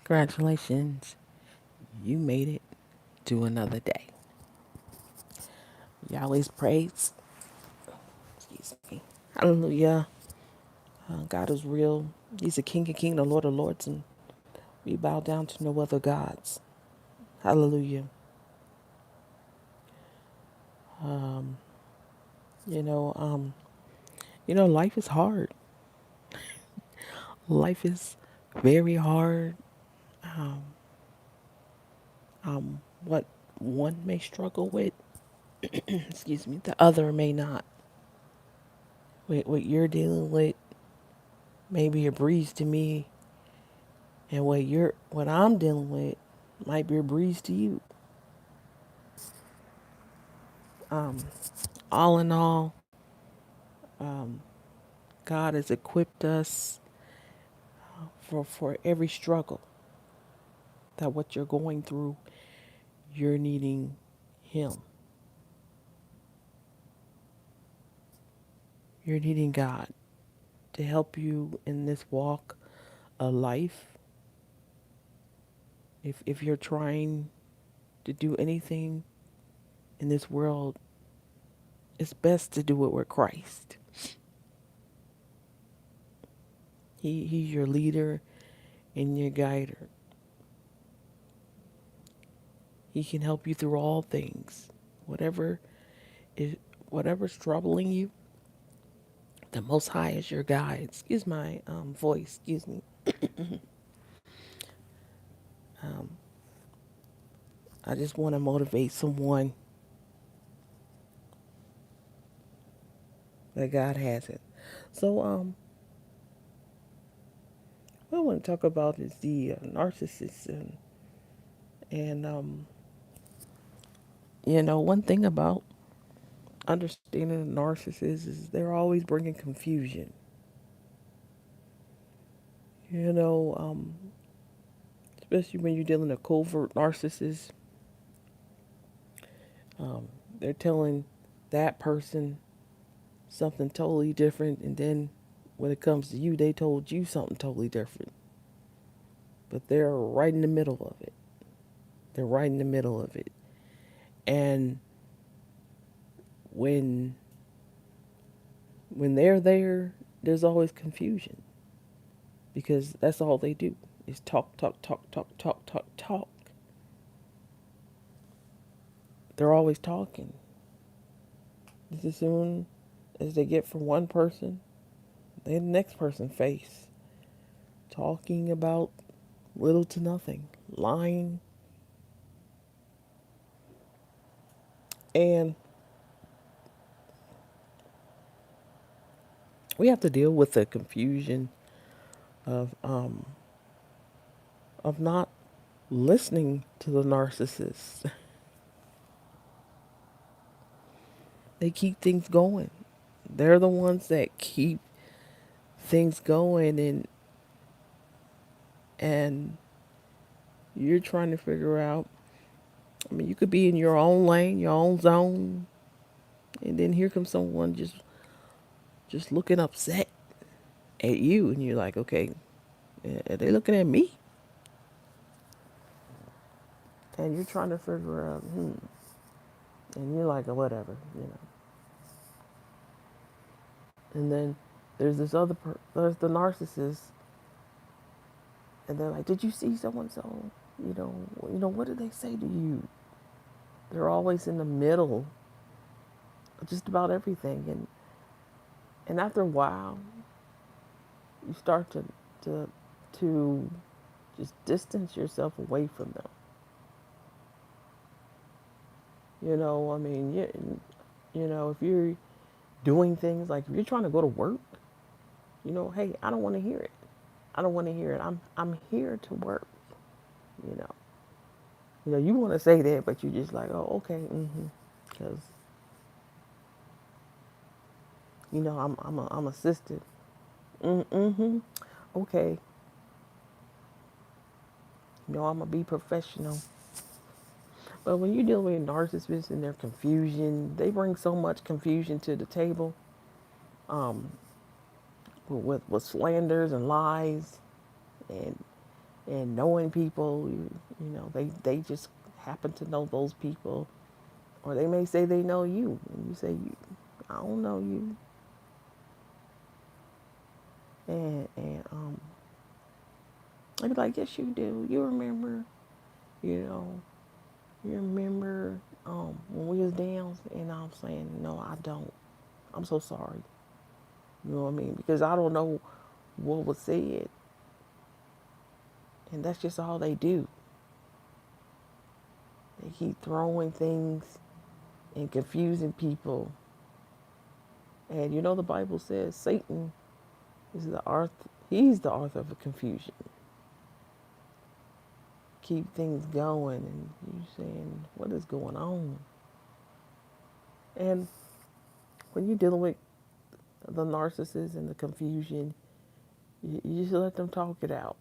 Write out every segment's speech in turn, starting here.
Congratulations. You made it to another day. Yahweh's praise. Excuse me. Hallelujah. God is real. He's the King of Kings, the Lord of Lords, and we bow down to no other gods. Hallelujah. Um, you know, um, life is hard. Life is very hard. Um, what one may struggle with, excuse me, the other may not. What you're dealing with may be a breeze to me, and what I'm dealing with might be a breeze to you. Um, all in all, um, God has equipped us for every struggle. That what you're going through, you're needing Him. You're needing God to help you in this walk of life. If you're trying to do anything in this world, it's best to do it with Christ. He's your leader and your guider. He can help you through all things. Whatever is whatever's troubling you, the Most High is your guide. Excuse my voice. Excuse me. Um, I just want to motivate someone that God has it. So, what I want to talk about is the narcissist, and one thing about understanding a narcissist is they're always bringing confusion. You know, especially when you're dealing with a covert narcissist, um, they're telling that person something totally different, and then when it comes to you, they told you something totally different. But they're right in the middle of it. They're right in the middle of it. And when they're there, there's always confusion because that's all they do is talk, talk, talk, talk, talk, talk, talk. They're always talking. Just as soon as they get from one person, they the next person face talking about little to nothing, lying, and we have to deal with the confusion of um of not listening to the narcissist. They keep things going. They're the ones that keep things going, and you're trying to figure out. I mean, you could be in your own lane, your own zone, and then here comes someone just looking upset at you, and you're like, okay, are they looking at me? And you're trying to figure out, and you're like, oh, whatever. And then there's there's the narcissist, and they're like, did you see so and so? What did they say to you? They're always in the middle of just about everything, and after a while, you start to to just distance yourself away from them. I mean, if you're doing things like if you're trying to go to work, hey, I don't want to hear it. I don't want to hear it. I'm here to work. You know, you want to say that, but you're just like, oh, okay, because I'm assisted. Mm-hmm. Okay. I'm gonna be professional. But when you deal with narcissists and their confusion, they bring so much confusion to the table. Um, with slanders and lies, and and knowing people, they just happen to know those people, or they may say they know you, and you say, I don't know you, and I'd be like, yes, you do. You remember, you know, you remember when we was down, and I'm saying, no, I don't. I'm so sorry. You know what I mean? Because I don't know what was said, and that's just all they do. They keep throwing things and confusing people. And the Bible says Satan is the author. He's the author of confusion. Keep things going, and you saying, what is going on? And when you're dealing with the narcissist and the confusion, you just let them talk it out.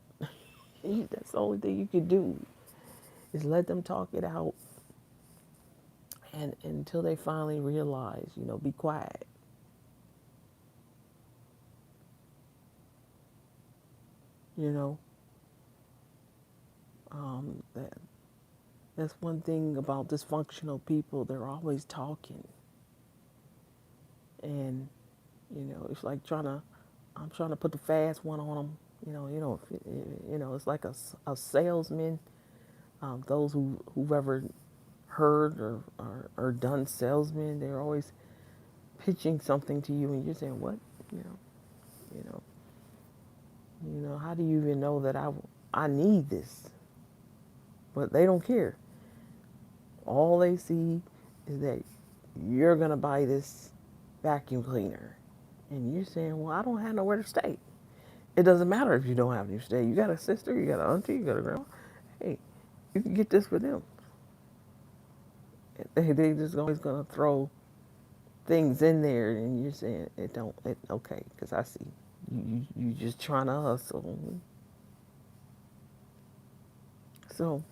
That's the only thing you can do is let them talk it out, and until they finally realize, be quiet. You know, that that's one thing about dysfunctional people. They're always talking, and it's like I'm trying to put the fast one on them. It's like a salesman. Those who've ever heard or done salesmen, they're always pitching something to you, and you're saying, what? You know, you know, how do you even know that I need this? But they don't care. All they see is that you're gonna buy this vacuum cleaner, and you're saying, well, I don't have nowhere to stay. It doesn't matter if you don't have anywhere to stay. You got a sister, you got an auntie, you got a grandma. Hey, you can get this for them. They just always gonna throw things in there, and you're saying okay, because I see you just trying to hustle. So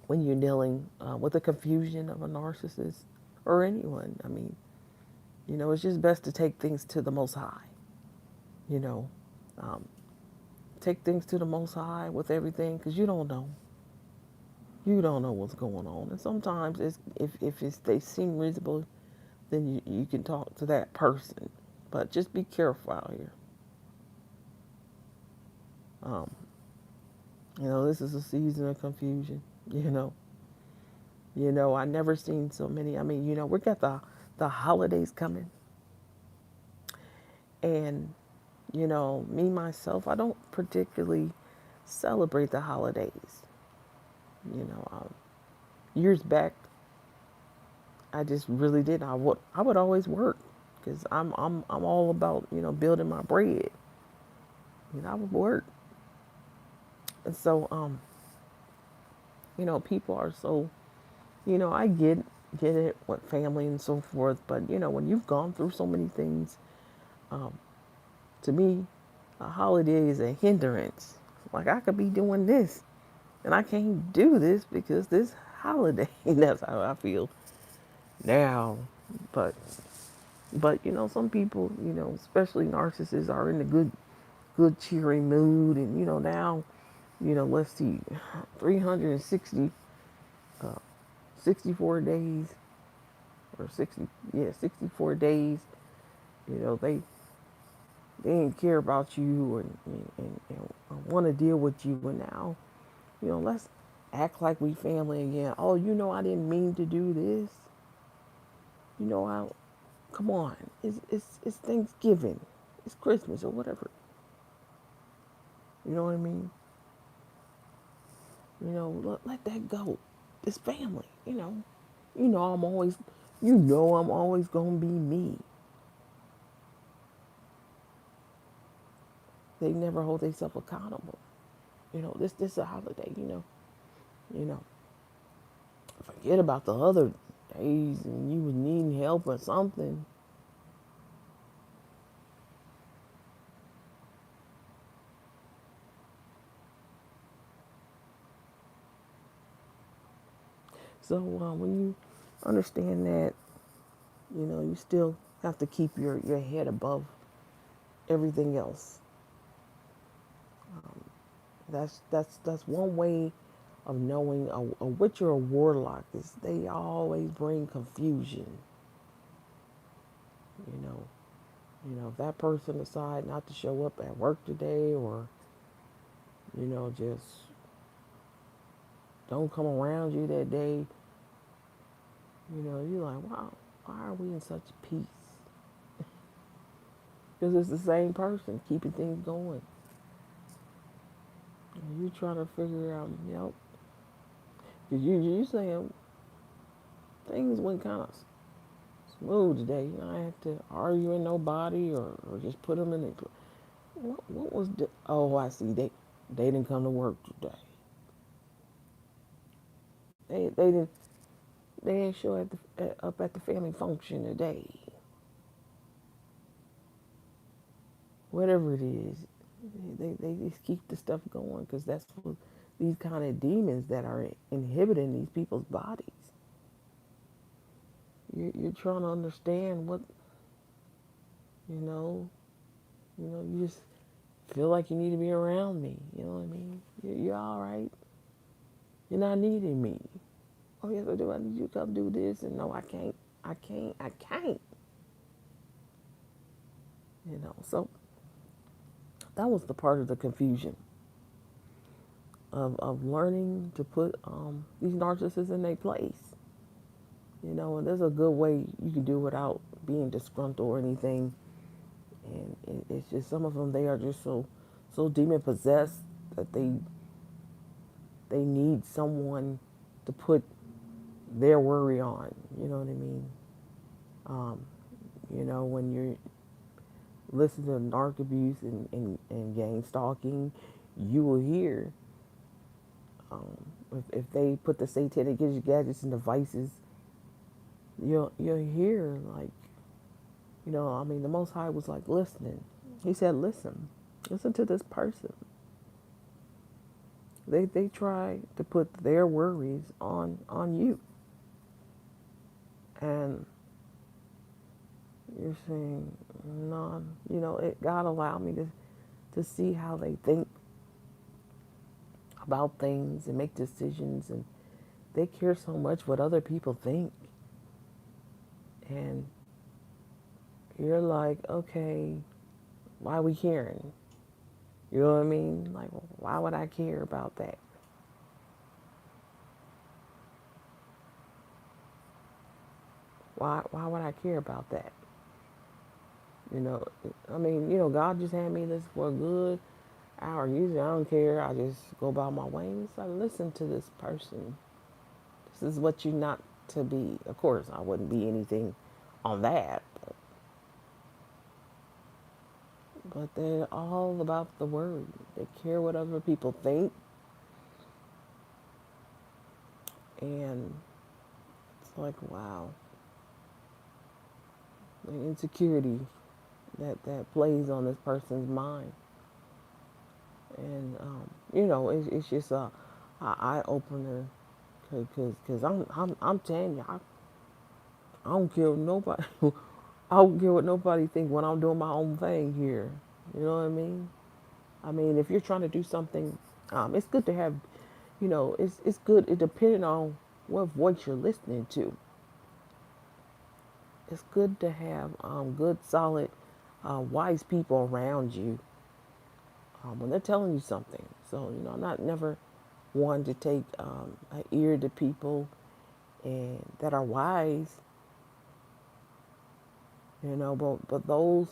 when you're dealing with the confusion of a narcissist or anyone, I mean, it's just best to take things to the Most High. You know, um, take things to the Most High with everything, because you don't know. You don't know what's going on, and sometimes they seem reasonable, then you can talk to that person. But just be careful out here. Um, this is a season of confusion. I never seen so many. I mean, we got the holidays coming, and me myself, I don't particularly celebrate the holidays. Years back, I just really didn't. I would always work, because I'm all about building my bread. I would work, and so people are so I get it with family and so forth, but when you've gone through so many things, um, to me, a holiday is a hindrance. Like, I could be doing this, and I can't do this because this holiday. That's how I feel now. But some people, especially narcissists, are in a good cheering mood, and now, let's see, 360, 64 days, or 60, yeah, 64 days. They didn't care about you, and want to deal with you. And now, let's act like we family again. Oh, I didn't mean to do this. I come on. It's Thanksgiving. It's Christmas or whatever. You know what I mean? Let that go. It's family. I'm always, I'm always gonna be me. They never hold themselves accountable. This is a holiday. You know, forget about the other days and you was needing help or something. So when you understand that, you still have to keep your head above everything else. That's one way of knowing a witch or a warlock is they always bring confusion. You know, if that person decide not to show up at work today, or just don't come around you that day, you're like, wow, why are we in such peace? Because it's the same person keeping things going. And you're trying to figure out, because you saying things went kind of smooth today. I had to argue with nobody, or just put them in the. What was the? Oh, I see. They didn't come to work today. They didn't they didn't show up at the family function today. Whatever it is, they just keep the stuff going because that's what these kind of demons that are inhibiting these people's bodies. You're trying to understand what you know. You just feel like you need to be around me. You know what I mean? You're all right. You're not needing me. Oh yes, I do. I need you to come do this, and no, I can't. I can't. I can't. So that was the part of the confusion of learning to put these narcissists in their place. And there's a good way you can do without being disgruntled or anything. And it's just some of them, they are just so demon possessed that they need someone to put their worry on. You know what I mean? Um, when you're listening to narc abuse and gang stalking, you will hear um, if they put the satanic gadgets and devices, you'll hear like, I mean, the Most High was like listening. He said, listen to this person. They try to put their worries on you, and you're saying, no, God allowed me to see how they think about things and make decisions, and they care so much what other people think, and you're like, okay, why are we caring? You know what I mean? Like, why would I care about that? Why would I care about that? You know, I mean, God just had me this for a good hour. Usually I don't care. I just go about my way. And so I listen to this person. This is what you're not to be. Of course, I wouldn't be anything on that. But they're all about the word. They care what other people think. And it's like, wow. The insecurity that plays on this person's mind. And, it's just a eye opener. Cause I'm Tanya. I don't care what nobody. I don't care what nobody think when I'm doing my own thing here. You know what I mean? I mean, if you're trying to do something, it's good to have, it's good. It depending on what voice you're listening to. It's good to have good, solid, wise people around you when they're telling you something. So I'm not never one to take an ear to people and that are wise. But those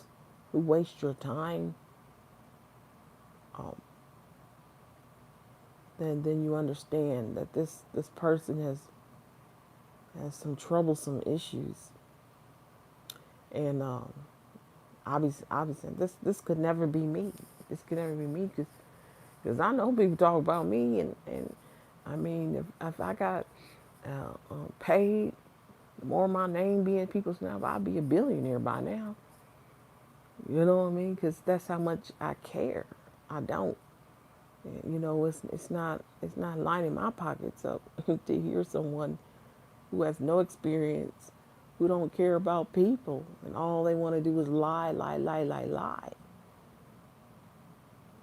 who waste your time, um, then you understand that this person has some troublesome issues, and obviously this could never be me. This could never be me because I know people talk about me, and I mean if I got paid, the more my name be in people's mouth, I'd be a billionaire by now. You know what I mean? Because that's how much I care. I don't. It's not lining my pockets up to hear someone who has no experience, who don't care about people, and all they want to do is lie, lie, lie, lie, lie.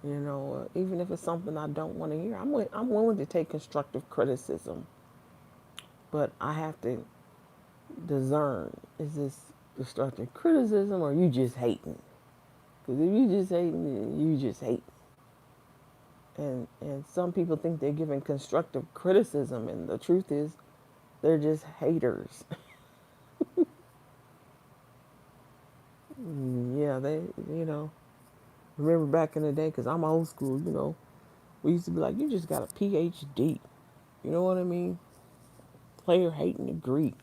Even if it's something I don't want to hear, I'm willing to take constructive criticism, but I have to discern: is this constructive criticism or you just hating? Because if you just hating, you just hate. And some people think they're giving constructive criticism, and the truth is, they're just haters. Yeah, they, you know, remember back in the day, because I'm old school, we used to be like, you just got a PhD. You know what I mean? Player hating degree.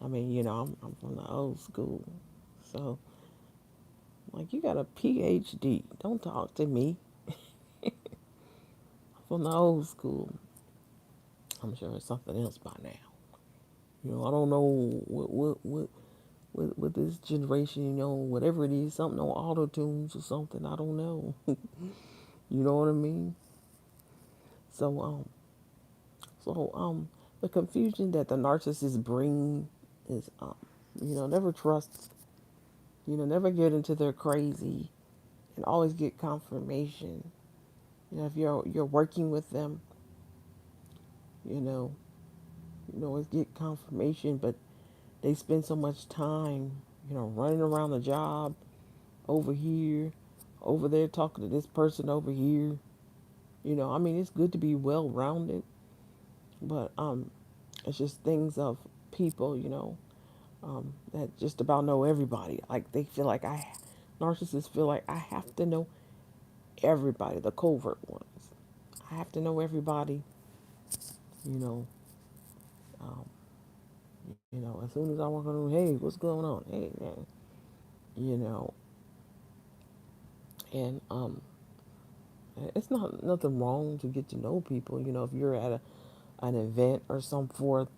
I mean, I'm from the old school. So, like, you got a PhD. Don't talk to me. From the old school. I'm sure it's something else by now. I don't know with this generation, whatever it is, something on auto tunes or something. I don't know. You know what I mean? So, the confusion that the narcissists bring is, never trust. Never get into their crazy, and always get confirmation. If you're working with them, you know, always get confirmation, but they spend so much time, running around the job, over here, over there, talking to this person over here. I mean, it's good to be well rounded, but it's just things of people, that just about know everybody. Like they feel like narcissists feel like I have to know everybody, the covert ones. I have to know everybody, you know. Um, as soon as I walk in the room, hey, what's going on? Hey, man, you know, and it's not nothing wrong to get to know people. If you're at an event or some forth,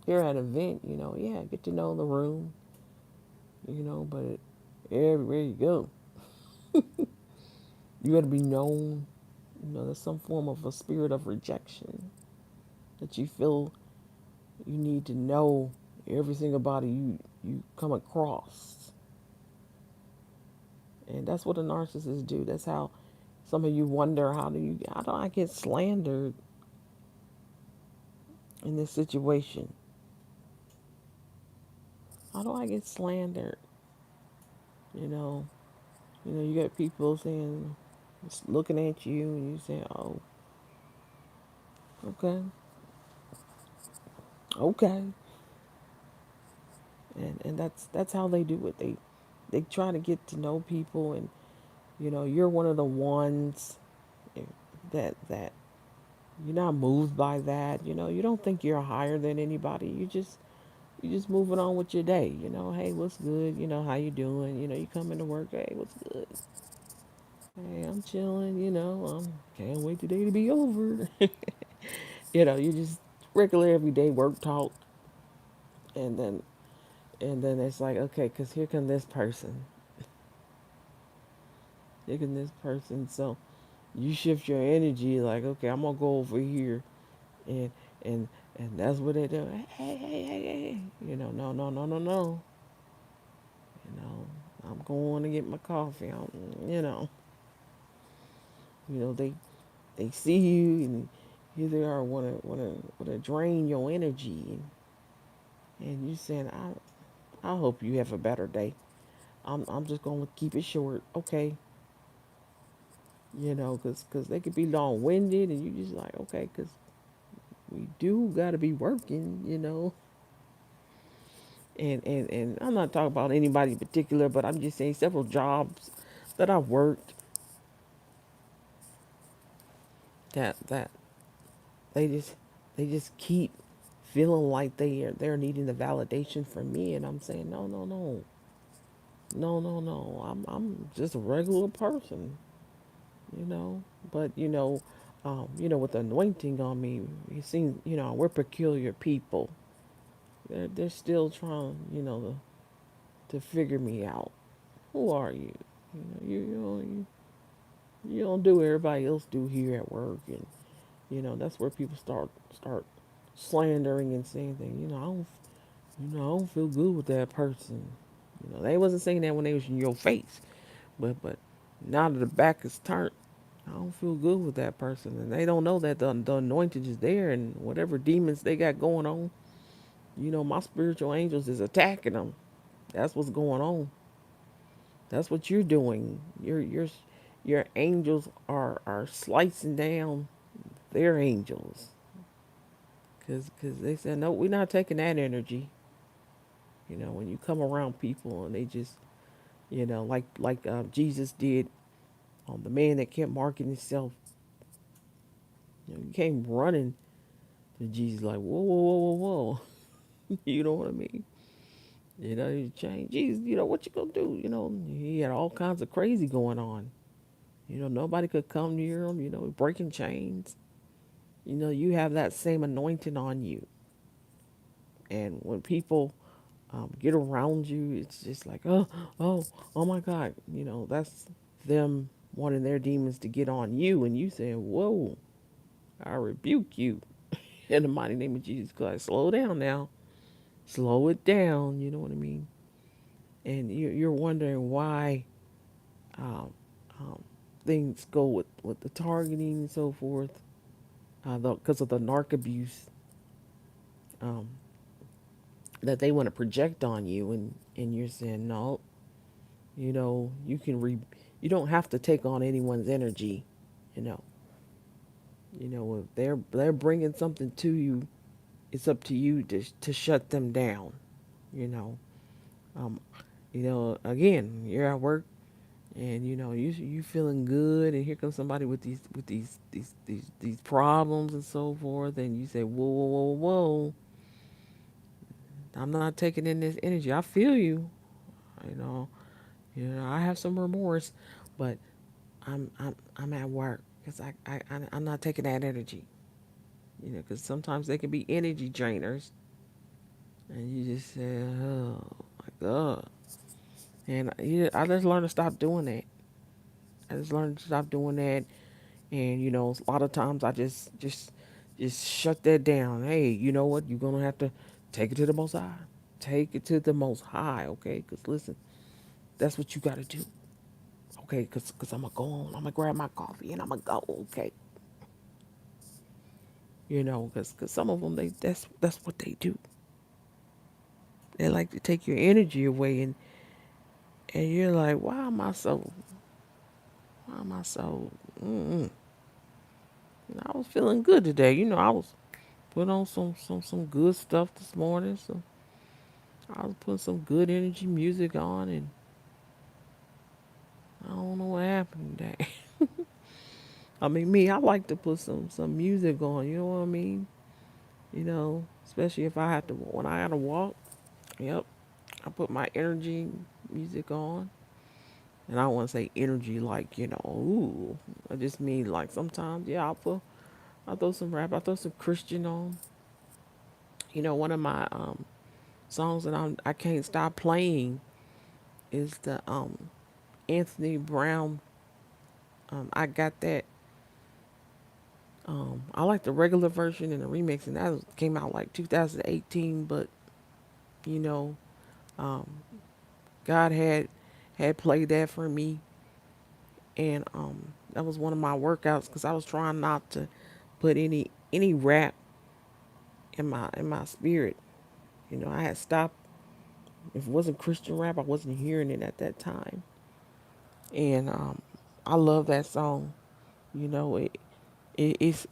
you're at an event, yeah, get to know the room, but everywhere you go, you got to be known. There's some form of a spirit of rejection that you feel you need to know every single body you come across, and that's what the narcissists do. That's how some of you wonder, how do I get slandered in this situation? How do I get slandered? You know, you got people saying, just looking at you, and you say, "Oh, okay, okay," and that's how they do it. They try to get to know people, and you're one of the ones that you're not moved by that. You don't think you're higher than anybody. You just moving on with your day. Hey, what's good? How you doing? You come into work. Hey, what's good? Hey, I'm chilling. Can't wait today to be over. You just regular everyday work talk, and then it's like, okay, because here come this person, here come this person. So you shift your energy, like, okay, I'm gonna go over here, and and and that's what they do. Hey, hey, hey, hey. No, no, no, no, no. You know, I'm going to get my coffee. They see you, and here they are, wanna drain your energy, and you saying, I hope you have a better day. I'm just gonna keep it short, okay? Cause they could be long winded, and you just like, okay, cause we do gotta be working, and I'm not talking about anybody in particular, but I'm just saying several jobs that I've worked that they just they just keep feeling like they're needing the validation from me, and I'm saying, no, no, no, no, no, no. I'm just a regular person, you know. But with the anointing on me, you see, we're peculiar people. They're still trying, to figure me out. Who are you? You don't do what everybody else do here at work, and that's where people start slandering and saying things. I don't feel good with that person. They wasn't saying that when they was in your face, but Now that the back is turned, I don't feel good with that person, and they don't know that the anointing is there, and whatever demons they got going on, my spiritual angels is attacking them. That's what's going on. That's what you're doing. Your angels are slicing down their angels, cause they said no, we're not taking that energy. When you come around people and they just, like Jesus did on the man that kept marking himself. He came running to Jesus like, whoa, whoa, whoa, whoa, whoa. You know what I mean? He changed. Jesus, what you gonna do? He had all kinds of crazy going on. Nobody could come near him. Breaking chains. You have that same anointing on you, and when people get around you, it's just like, oh, oh my God. That's them wanting their demons to get on you, and you saying, whoa, I rebuke you in the mighty name of Jesus Christ. Slow down now. Slow it down. You know what I mean? And you're wondering why um, um, things go with the targeting and so forth, because of the narc abuse um, that they want to project on you, and you're saying no. You don't have to take on anyone's energy. You know, if they're bringing something to you, it's up to you to shut them down. You know, um, again, you're at work and you feeling good, and here comes somebody with these problems and so forth, and you say, whoa, whoa, whoa, whoa, I'm not taking in this energy. I feel you. You know, I have some remorse, but I'm at work because I'm not taking that energy. Because sometimes they can be energy drainers, and you just say, oh my God. And I just learned to stop doing that. I just learned to stop doing that. And a lot of times I just shut that down. Hey, you know what? You're gonna have to take it to the Most High. Take it to the Most High, okay? Because listen, that's what you got to do, okay? Because I'm gonna go on. I'm gonna grab my coffee and I'm gonna go, okay? Because some of them that's what they do. They like to take your energy away, and you're like, why am I so? Mm-mm. I was feeling good today. I was put on some good stuff this morning. So I was putting some good energy music on, and I don't know what happened today. I mean, me, I like to put some music on. You know what I mean? Especially if I have to when I had to walk. Yep, I put my energy music on, and I don't want to say energy like ooh. I just mean like sometimes, yeah, I throw some rap, I throw some Christian on. One of my songs that I can't stop playing is the Anthony Brown. I got that. I like the regular version and the remix, and came out like 2018. But you know, um, God had played that for me, and that was one of my workouts because I was trying not to put any rap in my spirit. I had stopped. If it wasn't Christian rap, I wasn't hearing it at that time, and I love that song. It's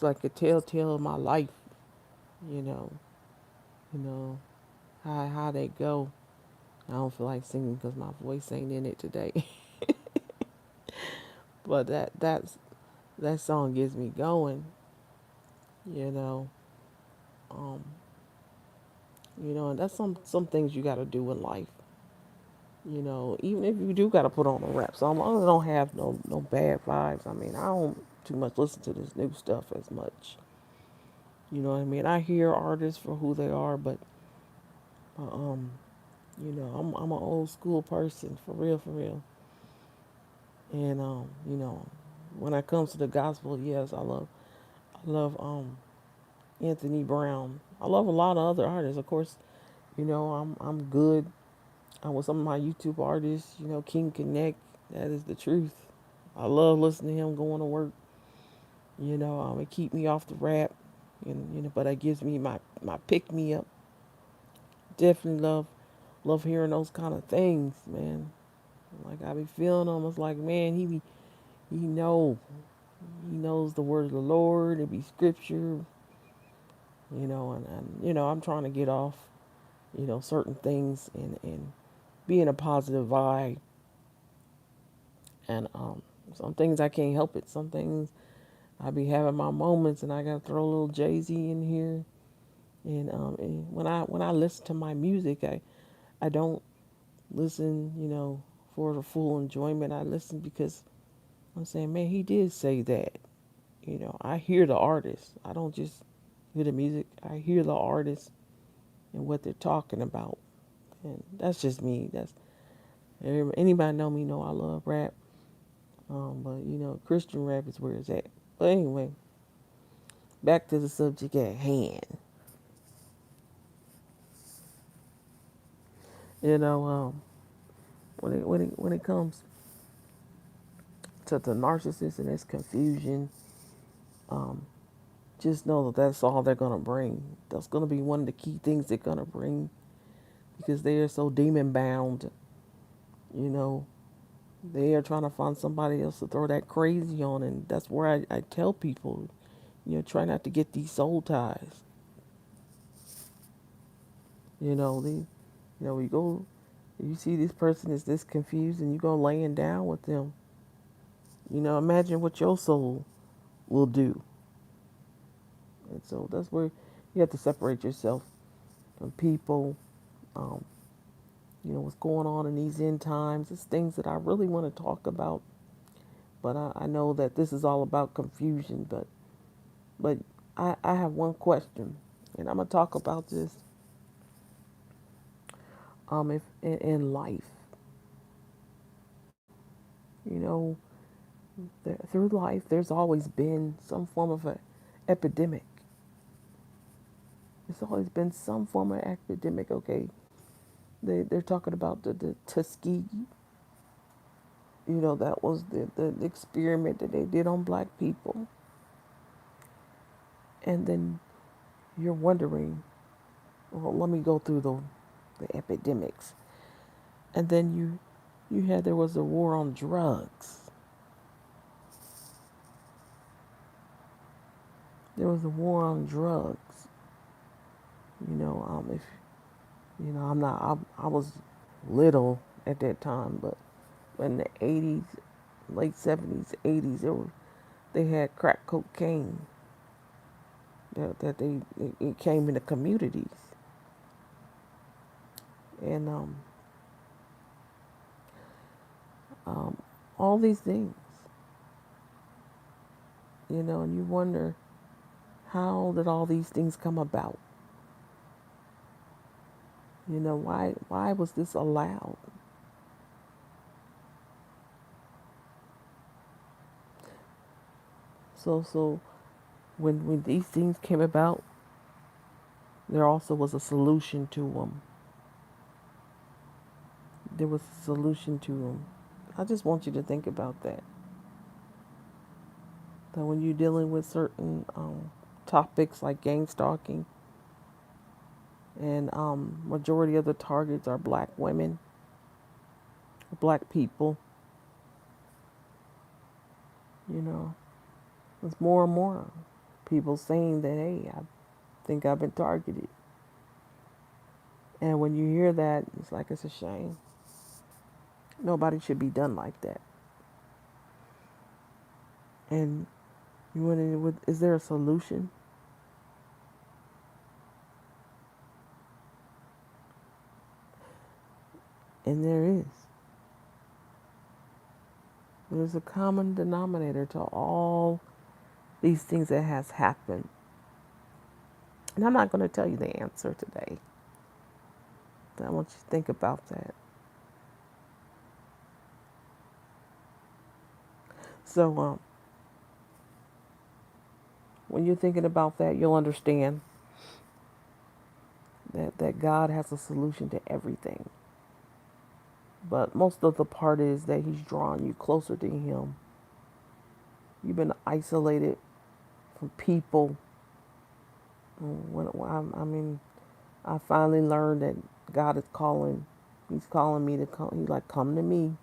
like a telltale of my life. You know, you know how they go. I don't feel like singing because my voice ain't in it today. But that song gets me going. You know, um, and that's some things you got to do in life. Even if you do got to put on a rap song, as long as I don't have no bad vibes. I mean, I don't too much listen to this new stuff as much. You know what I mean? I hear artists for who they are, but uh, um, I'm an old school person for real, for real. And when it comes to the gospel, yes, I love Anthony Brown. I love a lot of other artists. Of course, I'm good with some of my YouTube artists. King Connect. That is the truth. I love listening to him going to work. It keep me off the rap, but it gives me my pick me up. Definitely love hearing those kind of things, man. Like I be feeling almost like, man, he know he knows the word of the Lord. It be scripture, and I'm trying to get off, certain things and be in a positive vibe. And some things I can't help it. Some things I be having my moments, and I gotta throw a little Jay Z in here. And when I listen to my music, I don't listen, for the full enjoyment. I listen because I'm saying, man, he did say that. I hear the artist. I don't just hear the music. I hear the artist and what they're talking about. And that's just me. That's anybody know me know I love rap. But Christian rap is where it's at. But anyway, back to the subject at hand. You know, when it comes to the narcissist and its confusion, um, just know that that's all they're gonna bring. That's gonna be one of the key things they're gonna bring because they are so demon bound. You know, they are trying to find somebody else to throw that crazy on, and that's where I tell people, try not to get these soul ties. We go, you see this person is this confused, and you go laying down with them. Imagine what your soul will do. And so that's where you have to separate yourself from people. Um, what's going on in these end times. It's things that I really want to talk about, but I know that this is all about confusion. But I have one question, and I'm gonna talk about this. If in life, you know, through life, there's always been some form of an epidemic. There's always been some form of epidemic. Okay, they're talking about the Tuskegee. That was the experiment that they did on black people. And then you're wondering, well, let me go through the epidemics. And then there was a war on drugs. There was a war on drugs. If I'm not, I was little at that time, but in the 80s, late 70s, 80s, they had crack cocaine that it came in the communities. And um, all these things, and you wonder, how did all these things come about? Why was this allowed? So when these things came about, there also was a solution to them. There was a solution to them. I just want you to think about that. That when you're dealing with certain topics like gang stalking, and majority of the targets are black women, black people, you know, there's more and more people saying that, hey, I think I've been targeted. And when you hear that, it's like it's a shame. Nobody should be done like that. And you wonder, is there a solution? And there is. There's a common denominator to all these things that has happened. And I'm not going to tell you the answer today. But I want you to think about that. So when you're thinking about that, you'll understand that God has a solution to everything. But most of the part is that he's drawing you closer to him. You've been isolated from people. I mean, I finally learned that God is calling. He's calling me to come. He's like, come to me,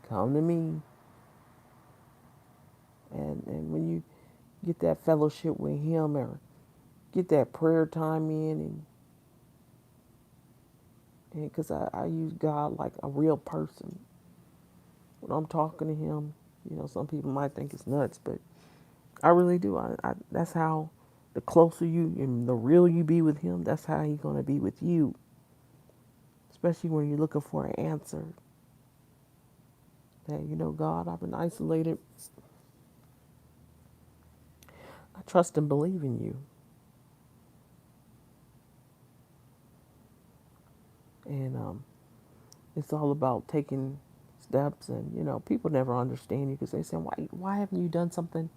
come to me. And when you get that fellowship with Him, or get that prayer time in, and because I use God like a real person when I'm talking to Him. Some people might think it's nuts, but I really do. That's how, the closer you and the real you be with Him, that's how He's gonna be with you. Especially when you're looking for an answer. That, God, I've been isolated. I trust and believe in you. And it's all about taking steps. And people never understand you because they say, why haven't you done something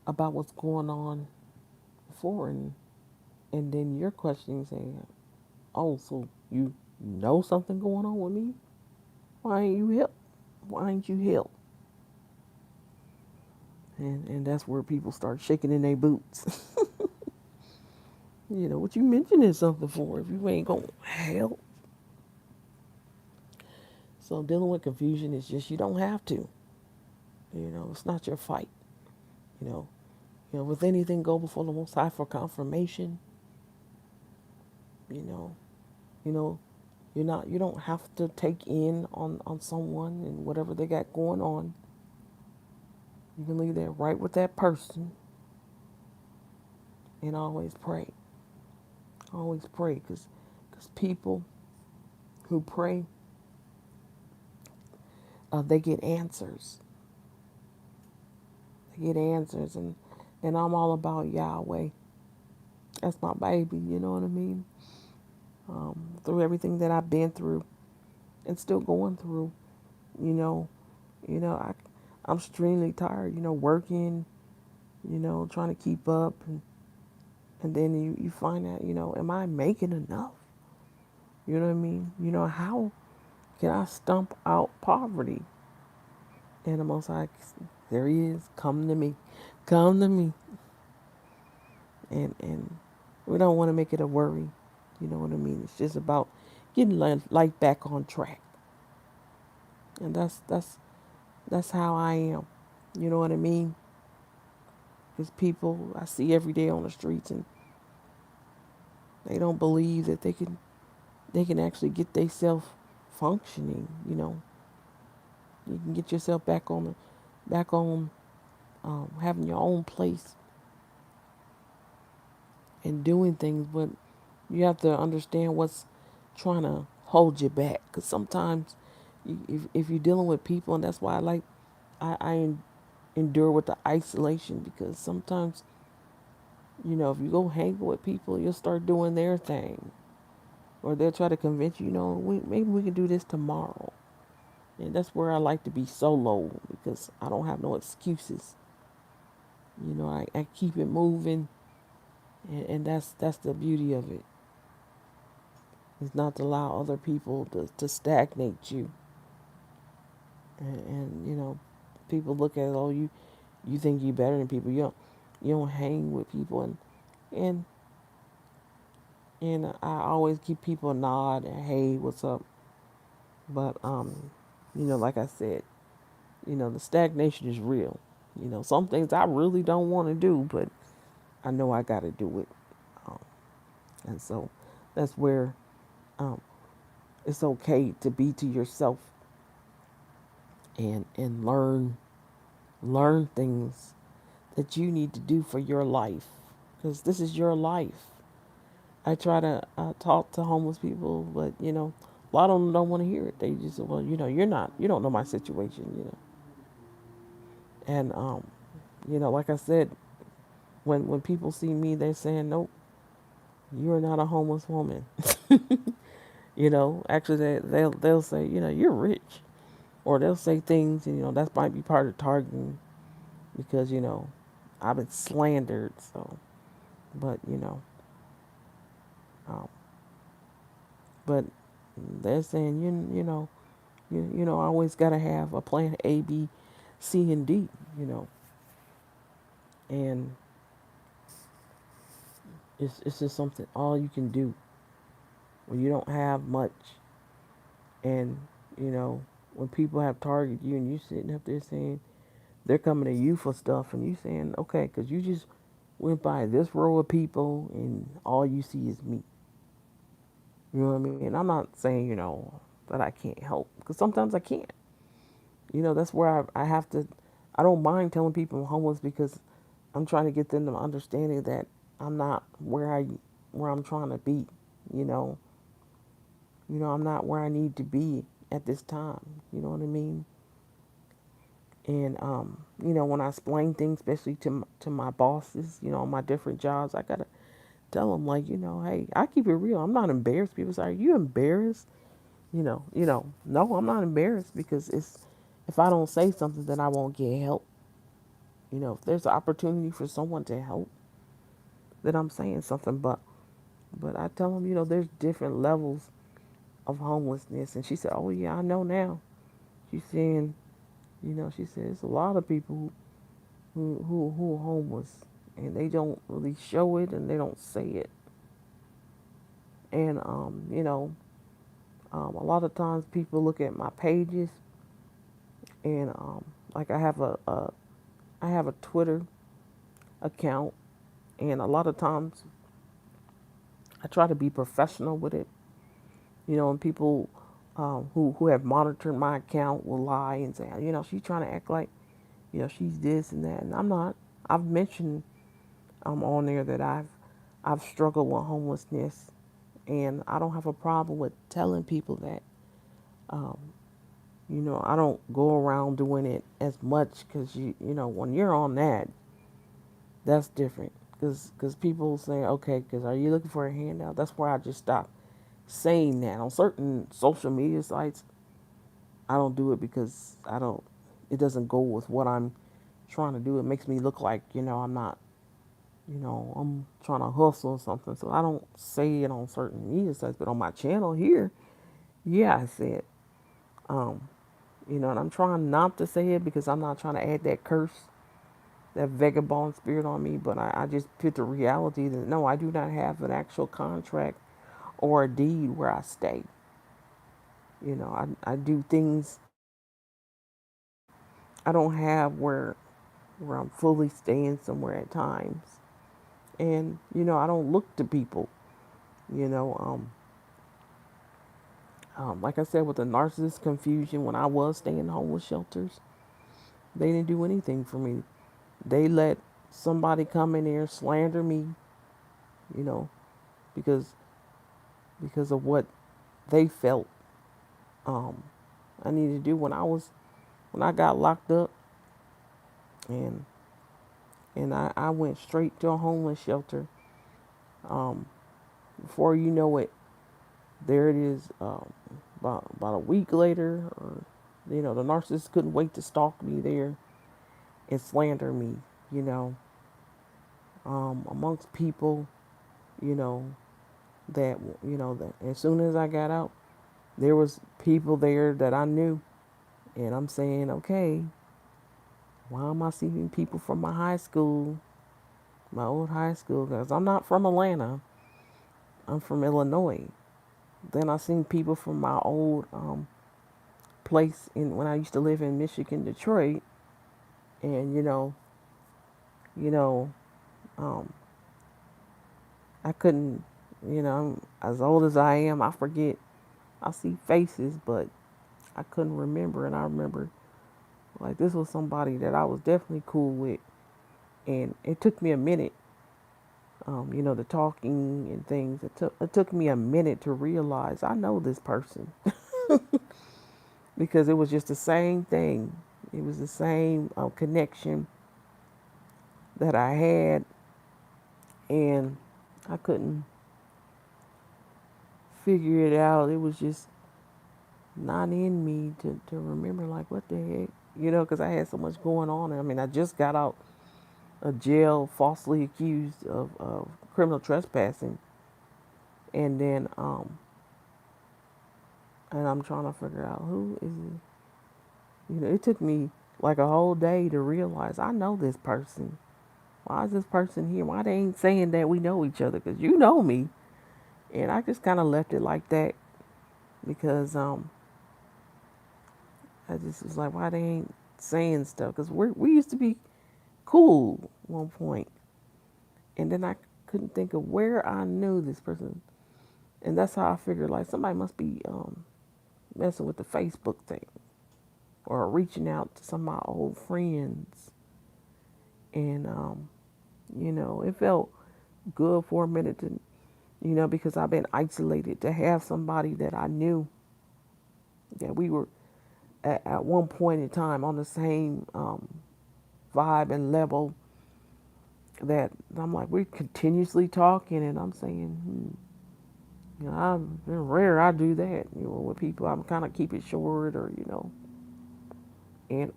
about what's going on before? And then you're questioning, saying, oh, so you know something going on with me? Why ain't you help? Why ain't you help? And that's where people start shaking in their boots. What you mentioning something for if you ain't gonna help? So dealing with confusion is just, you don't have to. It's not your fight. You know, with anything, go before the Most High for confirmation. You know, you know, you don't have to take in on someone and whatever they got going on. You can leave that right with that person, and always pray. Always pray, because people who pray, they get answers. They get answers, and I'm all about Yahweh. That's my baby. You know what I mean? Through everything that I've been through and still going through, you know, I'm extremely tired. Working, trying to keep up, and then you find out, am I making enough? You know what I mean? How can I stomp out poverty? And the Most High, there He is. Come to me, come to me. And we don't want to make it a worry. You know what I mean? It's just about getting life back on track. And that's how I am. You know what I mean? Because people I see every day on the streets, and they don't believe that they can actually get themselves functioning. You can get yourself back on having your own place and doing things, but you have to understand what's trying to hold you back. Because sometimes, if you're dealing with people, and that's why I endure with the isolation, because sometimes, if you go hang with people, you'll start doing their thing, or they'll try to convince you, maybe we can do this tomorrow. And that's where I like to be solo, because I don't have no excuses. I keep it moving, and that's the beauty of it. Is not to allow other people to stagnate you. And people look at, oh, you think you better than people. You don't hang with people, and and I always give people a nod and, hey, what's up? But like I said, the stagnation is real. Some things I really don't want to do, but I know I got to do it. Um, and so that's where um, it's okay to be to yourself, and learn things that you need to do for your life, because this is your life. I try to talk to homeless people, but a lot of them don't want to hear it. They just, well, you don't know my situation, and like I said, when people see me, they're saying, nope, you are not a homeless woman. Actually, they'll say, you're rich, or they'll say things, and that might be part of targeting, because I've been slandered. So, but um, but they're saying, I always got to have a plan A, B, C, and D, you know. And it's just something all you can do when you don't have much. And, you know, when people have targeted you and you sitting up there saying they're coming to you for stuff and you saying, okay, because you just went by this row of people and all you see is me. You know what I mean? And I'm not saying, that I can't help because sometimes I can't. That's where I have to, I don't mind telling people I'm homeless because I'm trying to get them to understanding that I'm not where I'm trying to be. You know, I'm not where I need to be at this time. You know what I mean? And when I explain things, especially to my bosses, on my different jobs, I gotta tell them like, hey, I keep it real. I'm not embarrassed. People say, "Are you embarrassed?" No, I'm not embarrassed because if I don't say something, then I won't get help. If there's an opportunity for someone to help, then I'm saying something. But I tell them, there's different levels of homelessness. And she said, "Oh yeah, I know now." She's saying, she says "It's a lot of people who are homeless, and they don't really show it and they don't say it. And a lot of times people look at my pages, and like I have a Twitter account, and a lot of times I try to be professional with it. And people who have monitored my account will lie and say, she's trying to act like, she's this and that, and I'm not. I've mentioned on there that I've struggled with homelessness, and I don't have a problem with telling people that. Um, I don't go around doing it as much because when you're on that, that's different. Because people say, okay, because are you looking for a handout? That's where I just stop saying that. On certain social media sites, I don't do it because I don't. It doesn't go with what I'm trying to do. It makes me look like I'm not. I'm trying to hustle or something. So I don't say it on certain media sites, but on my channel here, yeah, I say it. Um, and I'm trying not to say it because I'm not trying to add that curse, that vagabond spirit on me. But I just put the reality that no, I do not have an actual contract or a deed where I stay. I do things I don't have where I'm fully staying somewhere at times. And, I don't look to people, you know, um, like I said, with the narcissist confusion, when I was staying in homeless shelters, they didn't do anything for me. They let somebody come in there slander me, you know, because of what they felt um, I needed to do when I got locked up, and I went straight to a homeless shelter. Um, Before you know it, there it is. About a week later, or the narcissist couldn't wait to stalk me there and slander me. You know, Amongst people, you know that that as soon as I got out, there was people there that I knew, and I'm saying, okay, why am I seeing people from my high school, my old high school? Because I'm not from Atlanta. I'm from Illinois. Then I seen people from my old place in when I used to live in Michigan, Detroit, and you know, um, I couldn't, as old as I am, I forget. I see faces, but I couldn't remember. And I remember, like, this was somebody that I was definitely cool with, and it took me a minute, the talking and things. It took me a minute to realize I know this person because it was just the same thing. It was the same connection that I had, and I couldn't figure it out. It was just not in me to remember, like, what the heck, because I had so much going on. I mean, I just got out of jail, falsely accused of criminal trespassing, and then And I'm trying to figure out who is it. It took me like a whole day to realize I know this person. Why is this person here? Why they ain't saying that we know each other? Because you know me. And I just kind of left it like that because I just was like, why they ain't saying stuff? Because we used to be cool at one point. And then I couldn't think of where I knew this person. And that's how I figured like somebody must be messing with the Facebook thing or reaching out to some of my old friends. And, it felt good for a minute to, because I've been isolated to have somebody that I knew that we were at one point in time on the same vibe and level that I'm like, we're continuously talking and I'm saying, I've been rare I do that, with people. I'm kind of keep it short or, and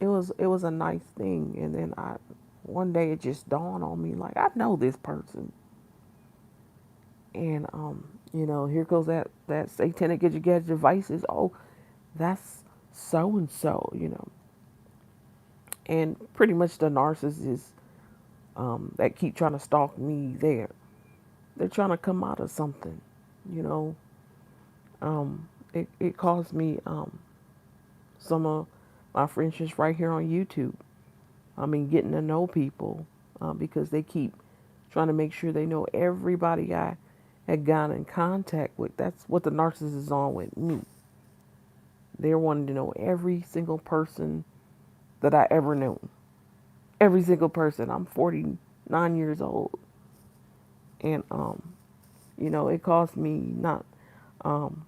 it was a nice thing. And then one day it just dawned on me like, I know this person. And, here goes that satanic gadget devices. Oh, that's so and so. And pretty much the narcissists that keep trying to stalk me they're trying to come out of something, you know. It caused me some of my friendships right here on YouTube. I mean, getting to know people because they keep trying to make sure they know everybody I had gotten in contact with. That's what the narcissist is on with me. They're wanting to know every single person that I ever knew. Every single person. I'm 49 years old. And, it caused me not, um,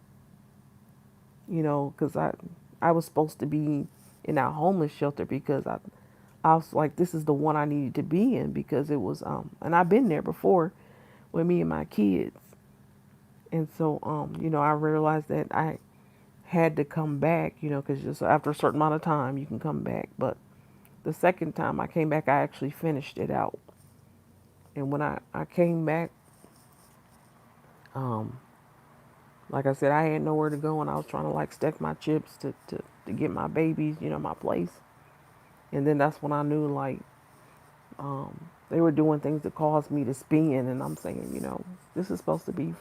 because I was supposed to be in that homeless shelter because I was like, this is the one I needed to be in because it was, and I've been there before with me and my kids. And so, I realized that I had to come back, because just after a certain amount of time, you can come back. But the second time I came back, I actually finished it out. And when I came back, um, like I said, I had nowhere to go and I was trying to like stack my chips to get my babies, my place. And then that's when I knew like they were doing things that caused me to spin. And I'm saying, this is supposed to be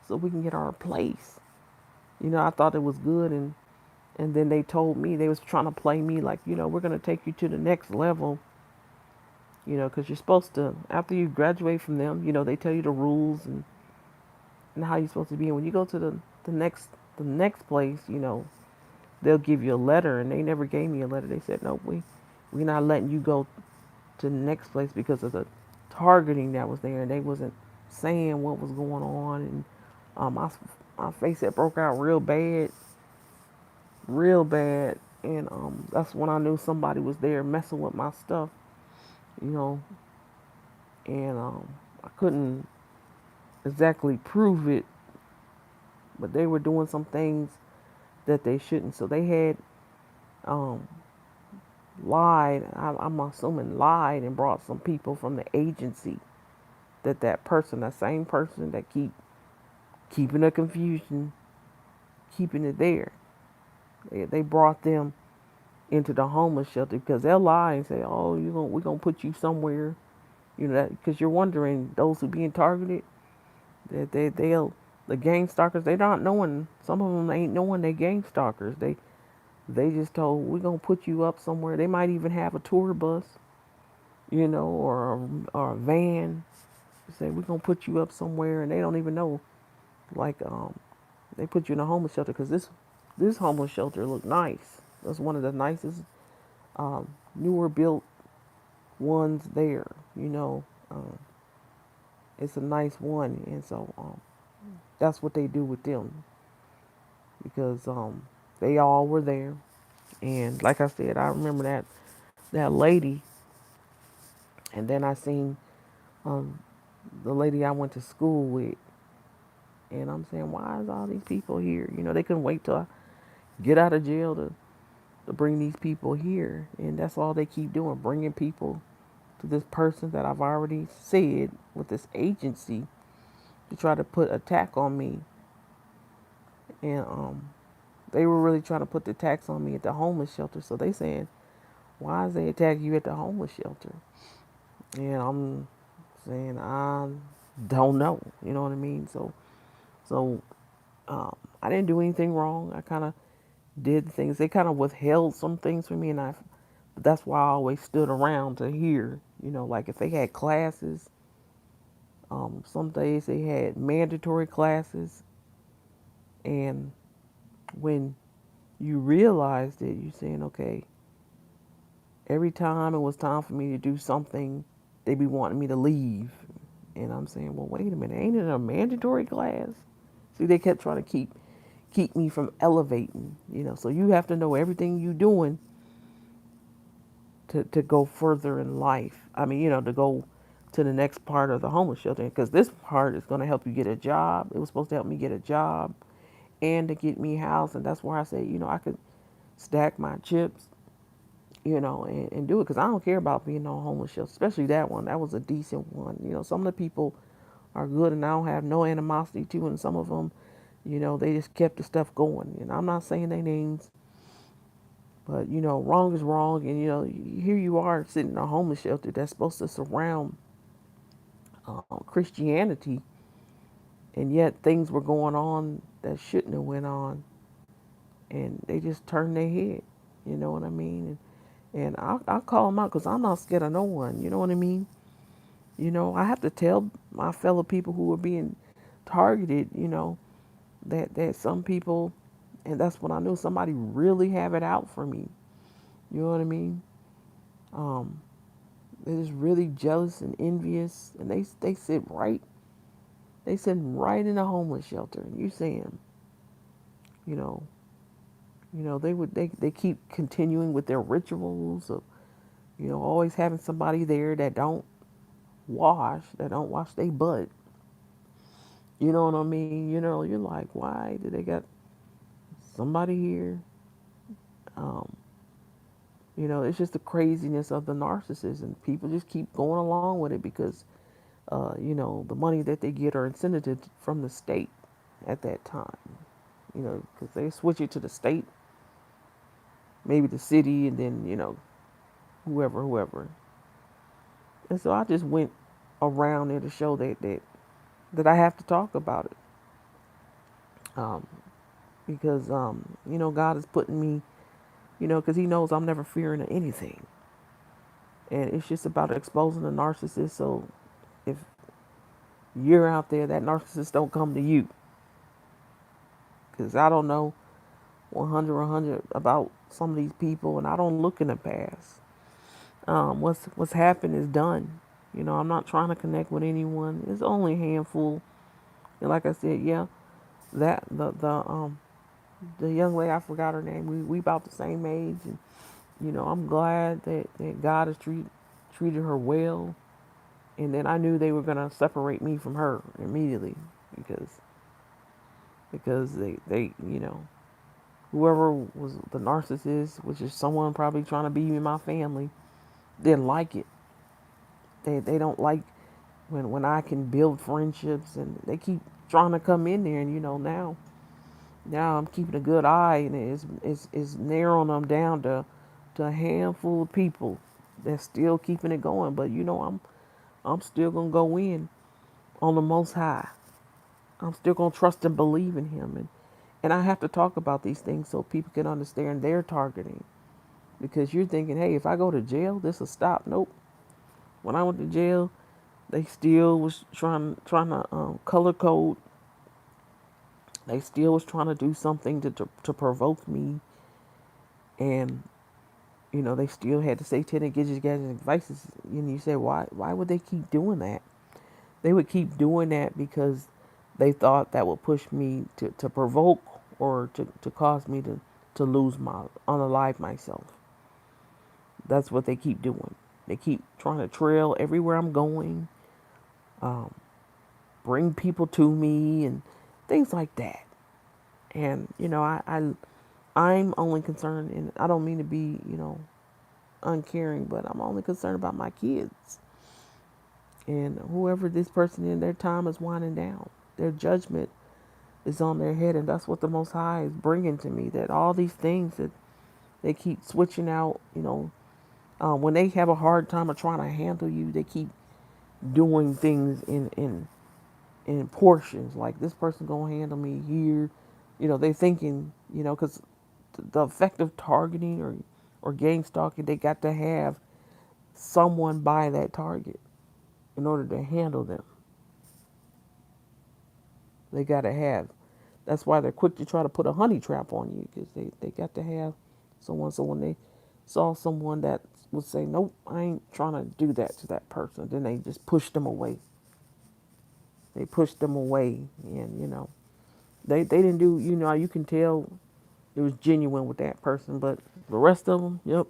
so we can get our place. I thought it was good. And then they told me they was trying to play me like, we're going to take you to the next level, because you're supposed to, after you graduate from them, they tell you the rules and how you're supposed to be. And when you go to the next place, they'll give you a letter. And they never gave me a letter. They said, no, we're not letting you go to the next place because of the targeting that was there. And they wasn't saying what was going on. And my face had broke out real bad, real bad. And that's when I knew somebody was there messing with my stuff, you know. And I couldn't exactly prove it, but they were doing some things that they shouldn't. So they had um, lied. I'm assuming lied and brought some people from the agency. That person, that same person that keeping the confusion, keeping it there. They brought them into the homeless shelter because they'll lie and say, "Oh, we're gonna put you somewhere," that because you're wondering those who being targeted that they'll the gang stalkers they not knowing some of them ain't knowing they gang stalkers they just told we're gonna put you up somewhere. They might even have a tour bus, or a van. Say we're gonna put you up somewhere, and they don't even know. Like they put you in a homeless shelter because this homeless shelter looked nice. That's one of the nicest, newer built ones there. It's a nice one, and so that's what they do with them because they all were there. And like I said, I remember that lady, and then I seen um, the lady I went to school with, and I'm saying, why is all these people here? They couldn't wait till I get out of jail to bring these people here, and that's all they keep doing, bringing people to this person that I've already said with this agency to try to put attack on me. and they were really trying to put the tax on me at the homeless shelter. So they saying, why is they attacking you at the homeless shelter? And I'm saying, I don't know. You know what I mean? So I didn't do anything wrong. I kind of did things. They kind of withheld some things from me, and but that's why I always stood around to hear. Like if they had classes, some days they had mandatory classes, and when you realized it, you're saying, okay, every time it was time for me to do something, they be wanting me to leave. And I'm saying, well, wait a minute, ain't it a mandatory class? See, they kept trying to keep me from elevating. So you have to know everything you're doing to go further in life. I mean, to go to the next part of the homeless shelter, because this part is going to help you get a job. It was supposed to help me get a job and to get me housed. And that's where I say, I could stack my chips, and do it, because I don't care about being on homeless shelter, especially that one. That was a decent one. Some of the people are good, and I don't have no animosity to, and some of them, they just kept the stuff going. And I'm not saying their names, but wrong is wrong, and here you are sitting in a homeless shelter that's supposed to surround Christianity, and yet things were going on that shouldn't have went on, and they just turned their head. You know what I mean? And I call them out because I'm not scared of no one. You know what I mean? I have to tell my fellow people who are being targeted, that some people, and that's when I knew somebody really have it out for me. You know what I mean? Um, they're just really jealous and envious, and they sit right in a homeless shelter. And you saying, you know, they keep continuing with their rituals of, always having somebody there that don't wash their butt. You know what I mean? You're like, why do they got somebody here? Um, it's just the craziness of the narcissist, and people just keep going along with it because, the money that they get are incentive from the state at that time. Because they switch it to the state, maybe the city, and then whoever. And so I just went around there to show that I have to talk about it, um, because God is putting me, because He knows I'm never fearing of anything, and it's just about exposing the narcissist. So if you're out there, that narcissist don't come to you, because I don't know 100 about some of these people, and I don't look in the past. What's happened is done. I'm not trying to connect with anyone. It's only a handful. And like I said, yeah, that the young lady, I forgot her name. We about the same age, and I'm glad that God has treated her well. And then I knew they were gonna separate me from her immediately because they whoever was the narcissist, which is someone probably trying to be in my family, didn't like it. They don't like when I can build friendships, and they keep trying to come in there, and now I'm keeping a good eye, and it's narrowing them down to a handful of people that's still keeping it going. But I'm still gonna go in on the Most High. I'm still gonna trust and believe in Him, and I have to talk about these things so people can understand their targeting. Because you're thinking, hey, if I go to jail, this will stop. Nope. When I went to jail, they still was trying to color code. They still was trying to do something to provoke me, and they still had to say satanic gadgets and devices. And you say, why would they keep doing that? They would keep doing that because they thought that would push me to provoke, or to cause me to lose unalive myself. That's what they keep doing. They keep trying to trail everywhere I'm going, um, bring people to me, and things like that. And I'm only concerned, and I don't mean to be uncaring, but I'm only concerned about my kids and whoever this person in their time is winding down. Their judgment is on their head, and that's what the Most High is bringing to me. That all these things that they keep switching out, when they have a hard time of trying to handle you, they keep doing things in portions. Like this person gonna handle me here, they thinking, because the effective targeting or game stalking, they got to have someone by that target in order to handle them. They got to have. That's why they're quick to try to put a honey trap on you because they got to have someone. So when they saw someone that would say, nope, I ain't trying to do that to that person, then they just push them away. They pushed them away, and they didn't do. You can tell it was genuine with that person, but the rest of them, yep.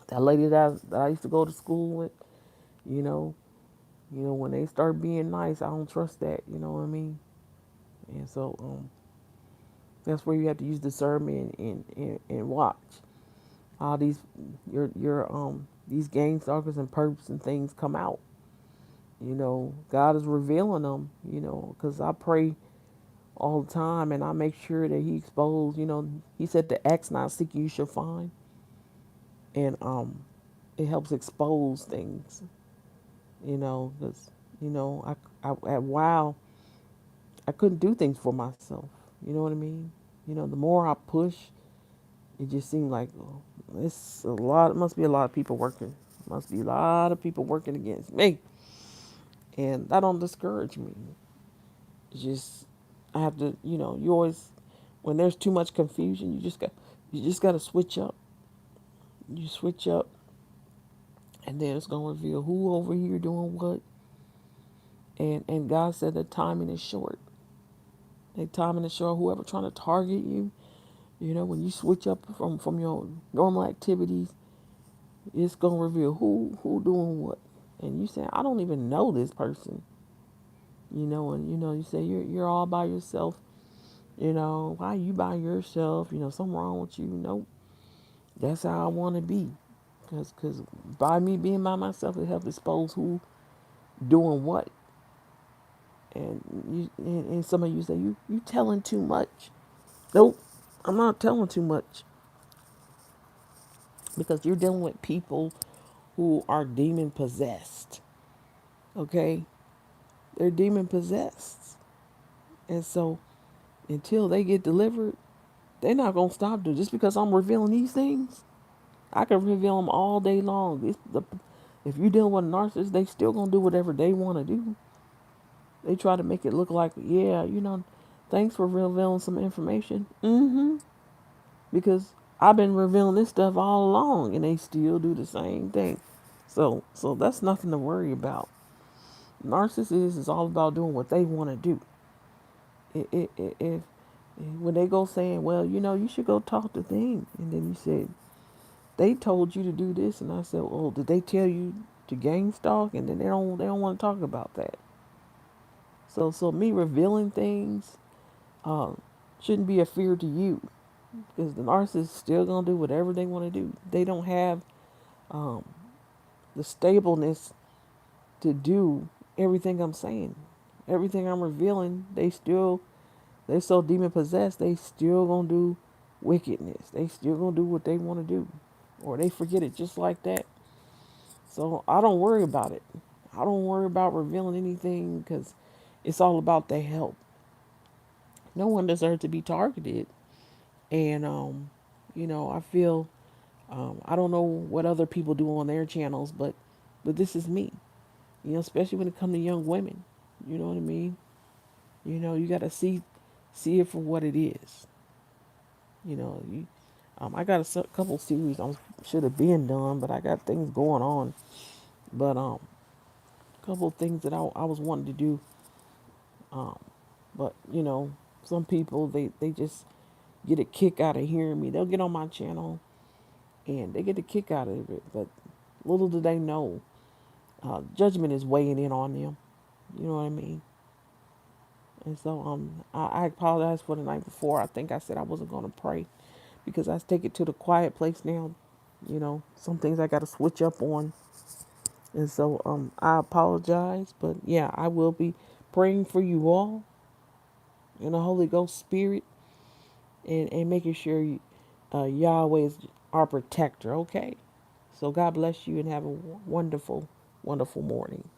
That lady that I used to go to school with, you know, when they start being nice, I don't trust that. You know what I mean? And so that's where you have to use discernment and watch how your these gang stalkers and perps and things come out. God is revealing them. Because I pray all the time, and I make sure that He exposed. He said to ask not, seek you shall find, and it helps expose things. Because at while I couldn't do things for myself. You know what I mean? The more I push, it just seemed like it's a lot. It must be a lot of people working. Must be a lot of people working against me, and that don't discourage me. It's just I have to. You always when there's too much confusion, you just got to switch up. You switch up, and then it's gonna reveal who over here doing what. And God said the timing is short. The timing is short. Whoever trying to target you, when you switch up from your normal activities, it's gonna reveal who doing what. And you say, I don't even know this person. And you say you're all by yourself. Why you by yourself? Something wrong with you. Nope. That's how I want to be. Cause by me being by myself, it helps expose who doing what. And some of you say you telling too much. Nope, I'm not telling too much because you're dealing with people who are demon possessed. Okay, they're demon possessed, and so until they get delivered, they're not gonna stop doing. Just because I'm revealing these things, I can reveal them all day long. If you're dealing with a narcissist, they still gonna do whatever they want to do. They try to make it look like, yeah, thanks for revealing some information. Because I've been revealing this stuff all along, and they still do the same thing. So that's nothing to worry about. Narcissists is all about doing what they want to do. If when they go saying, well, you should go talk to them, and then you said they told you to do this, and I said, well, did they tell you to gang stalk? And then they don't want to talk about that. So me revealing things shouldn't be a fear to you, because the narcissist is still gonna do whatever they want to do. They don't have um, the stableness to do everything I'm saying. Everything I'm revealing, they're so demon possessed, they still gonna do wickedness. They still gonna do what they want to do. Or they forget it just like that. So I don't worry about it. I don't worry about revealing anything because it's all about their help. No one deserves to be targeted. And I feel I don't know what other people do on their channels, but this is me. Especially when it comes to young women. You know what I mean? You got to see it for what it is. I got a couple series I should have been done, but I got things going on. But a couple of things that I was wanting to do. Um, but some people they just get a kick out of hearing me. They'll get on my channel and they get a kick out of it. But little do they know, judgment is weighing in on them. You know what I mean? And so I apologize for the night before. I think I said I wasn't going to pray because I take it to the quiet place now. Some things I got to switch up on. And so I apologize, but yeah, I will be praying for you all. in the Holy Ghost Spirit, and making sure Yahweh is our protector, okay? So God bless you and have a wonderful, wonderful morning.